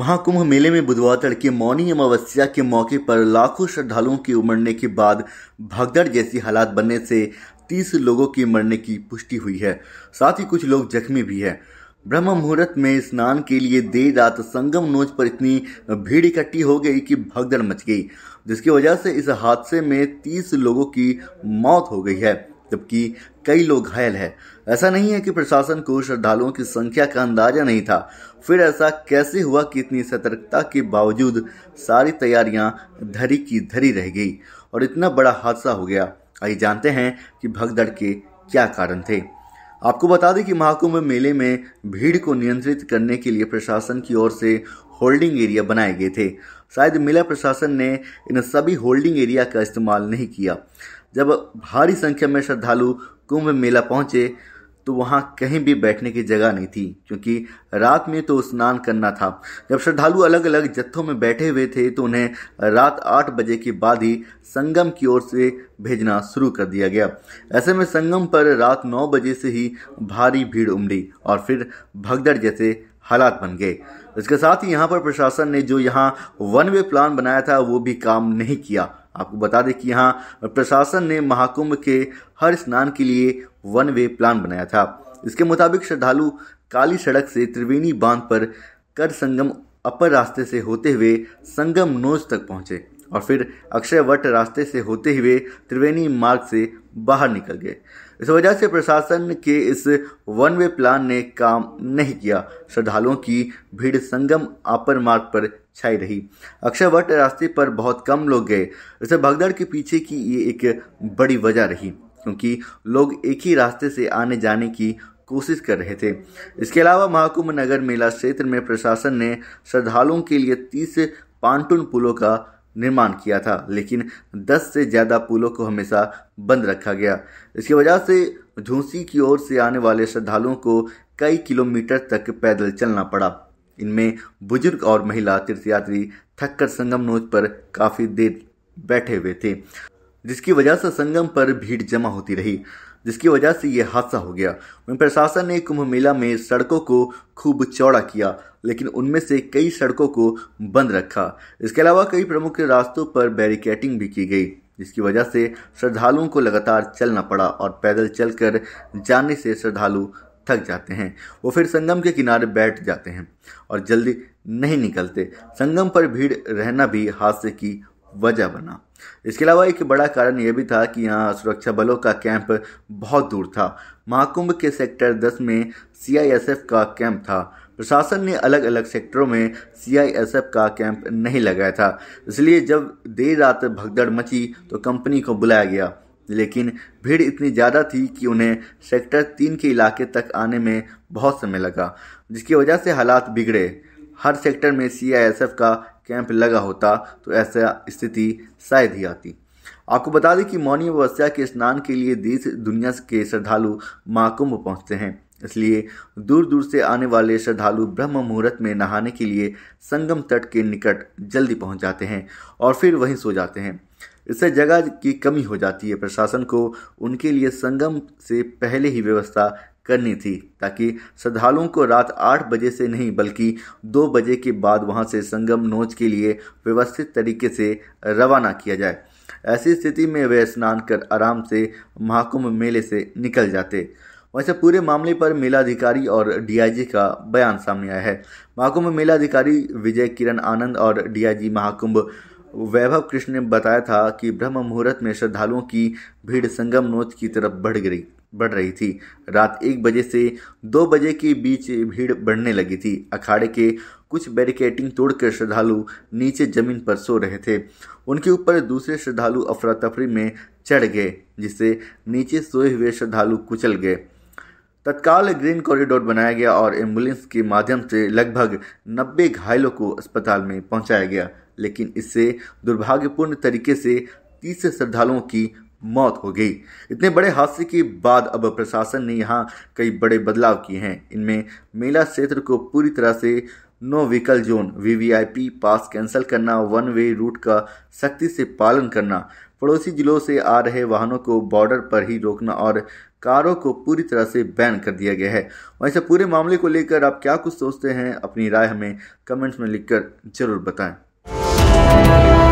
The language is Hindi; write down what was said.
महाकुंभ मेले में बुधवार तड़के मौनी अमावस्या के मौके पर लाखों श्रद्धालुओं के उमड़ने के बाद भगदड़ जैसी हालात बनने से 30 लोगों के मरने की पुष्टि हुई है। साथ ही कुछ लोग जख्मी भी हैं। ब्रह्म मुहूर्त में स्नान के लिए देर रात संगम नोच पर इतनी भीड़ इकट्ठी हो गई कि भगदड़ मच गई, जिसकी वजह से इस हादसे में 30 लोगों की मौत हो गई है, जबकि कई लोग घायल हैं। ऐसा नहीं है कि प्रशासन को श्रद्धालुओं की संख्या का अंदाजा नहीं था, फिर ऐसा कैसे हुआ कि इतनी सतर्कता के बावजूद सारी तैयारियां धरी की धरी रह गई और इतना बड़ा हादसा हो गया। आइए जानते हैं कि भगदड़ के क्या कारण थे। आपको बता दें कि महाकुंभ मेले में भीड़ को नियंत्रित करने के लिए प्रशासन की ओर से होल्डिंग एरिया बनाए गए थे। शायद मेला प्रशासन ने इन सभी होल्डिंग एरिया का इस्तेमाल नहीं किया। जब भारी संख्या में श्रद्धालु कुंभ मेला पहुंचे तो वहां कहीं भी बैठने की जगह नहीं थी, क्योंकि रात में तो स्नान करना था। जब श्रद्धालु अलग अलग जत्थों में बैठे हुए थे तो उन्हें रात 8 बजे के बाद ही संगम की ओर से भेजना शुरू कर दिया गया। ऐसे में संगम पर रात 9 बजे से ही भारी भीड़ उमड़ी और फिर भगदड़ जैसे हालात बन गए। इसके साथ ही यहाँ पर प्रशासन ने जो यहाँ वन वे प्लान बनाया था वो भी काम नहीं किया। आपको बता दें कि यहाँ प्रशासन ने महाकुंभ के हर स्नान के लिए वन वे प्लान बनाया था। इसके मुताबिक श्रद्धालु काली सड़क से त्रिवेणी बांध पर कर संगम अपर रास्ते से होते हुए संगम नोच तक पहुंचे और फिर अक्षय वट रास्ते से होते हुए त्रिवेणी मार्ग से बाहर निकल गए। इस वजह से प्रशासन के इस वन वे प्लान ने काम नहीं किया। श्रद्धालुओं की भीड़ संगम अपर मार्ग पर छाई रही। अक्षय वट रास्ते पर बहुत कम लोग गए। इसे भगदड़ के पीछे की ये एक बड़ी वजह रही, क्योंकि लोग एक ही रास्ते से आने जाने की कोशिश कर रहे थे। इसके अलावा महाकुंभ नगर मेला क्षेत्र में प्रशासन ने श्रद्धालुओं के लिए 30 पांटून पुलों का निर्माण किया था, लेकिन 10 से ज़्यादा पुलों को हमेशा बंद रखा गया। इसकी वजह से झूंसी की ओर से आने वाले श्रद्धालुओं को कई किलोमीटर तक पैदल चलना पड़ा। इनमें बुजुर्ग और महिला तीर्थयात्री थककर संगम नोच पर काफ़ी देर बैठे हुए थे, जिसकी वजह से संगम पर भीड़ जमा होती रही, जिसकी वजह से ये हादसा हो गया। वहीं प्रशासन ने कुंभ मेला में सड़कों को खूब चौड़ा किया, लेकिन उनमें से कई सड़कों को बंद रखा। इसके अलावा कई प्रमुख रास्तों पर बैरिकेडिंग भी की गई, जिसकी वजह से श्रद्धालुओं को लगातार चलना पड़ा और पैदल चलकर जाने से श्रद्धालु थक जाते हैं। वो फिर संगम के किनारे बैठ जाते हैं और जल्दी नहीं निकलते। संगम पर भीड़ रहना भी हादसे की वजह बना। इसके अलावा एक बड़ा कारण यह भी था कि यहाँ सुरक्षा बलों का कैंप बहुत दूर था। महाकुंभ के सेक्टर 10 में सीआईएसएफ का कैंप था। प्रशासन ने अलग अलग सेक्टरों में सीआईएसएफ का कैंप नहीं लगाया था, इसलिए जब देर रात भगदड़ मची तो कंपनी को बुलाया गया, लेकिन भीड़ इतनी ज़्यादा थी कि उन्हें सेक्टर 3 के इलाके तक आने में बहुत समय लगा, जिसकी वजह से हालात बिगड़े। हर सेक्टर में सीआईएसएफ का कैंप लगा होता तो ऐसा स्थिति शायद ही आती। आपको बता दें कि मौनी अमावस्या के स्नान के लिए देश दुनिया के श्रद्धालु महाकुंभ पहुंचते हैं, इसलिए दूर दूर से आने वाले श्रद्धालु ब्रह्म मुहूर्त में नहाने के लिए संगम तट के निकट जल्दी पहुंच जाते हैं और फिर वहीं सो जाते हैं। इससे जगह की कमी हो जाती है। प्रशासन को उनके लिए संगम से पहले ही व्यवस्था करनी थी, ताकि श्रद्धालुओं को रात 8 बजे से नहीं बल्कि 2 बजे के बाद वहां से संगम नोच के लिए व्यवस्थित तरीके से रवाना किया जाए। ऐसी स्थिति में वे स्नान कर आराम से महाकुंभ मेले से निकल जाते। वैसे पूरे मामले पर मेलाधिकारी और डीआईजी का बयान सामने आया है। महाकुंभ मेलाधिकारी विजय किरण आनंद और डीआईजी महाकुंभ वैभव कृष्ण ने बताया था कि ब्रह्म मुहूर्त में श्रद्धालुओं की भीड़ संगम नोच की तरफ बढ़ रही थी। रात 1 बजे से 2 बजे के बीच भीड़ बढ़ने लगी थी। अखाड़े के कुछ बैरिकेडिंग तोड़कर श्रद्धालु नीचे जमीन पर सो रहे थे। उनके ऊपर दूसरे श्रद्धालु अफरा तफरी में चढ़ गए, जिससे नीचे सोए हुए श्रद्धालु कुचल गए। तत्काल ग्रीन कॉरिडोर बनाया गया और एम्बुलेंस के माध्यम से लगभग 90 घायलों को अस्पताल में पहुंचाया गया, लेकिन इससे दुर्भाग्यपूर्ण तरीके से 30 श्रद्धालुओं की मौत हो गई। इतने बड़े हादसे के बाद अब प्रशासन ने यहाँ कई बड़े बदलाव किए हैं। इनमें मेला क्षेत्र को पूरी तरह से नो व्हीकल जोन, वीवीआईपी पास कैंसिल करना, वन वे रूट का सख्ती से पालन करना, पड़ोसी जिलों से आ रहे वाहनों को बॉर्डर पर ही रोकना और कारों को पूरी तरह से बैन कर दिया गया है। वैसे पूरे मामले को लेकर आप क्या कुछ सोचते हैं, अपनी राय हमें कमेंट्स में लिखकर जरूर बताएं।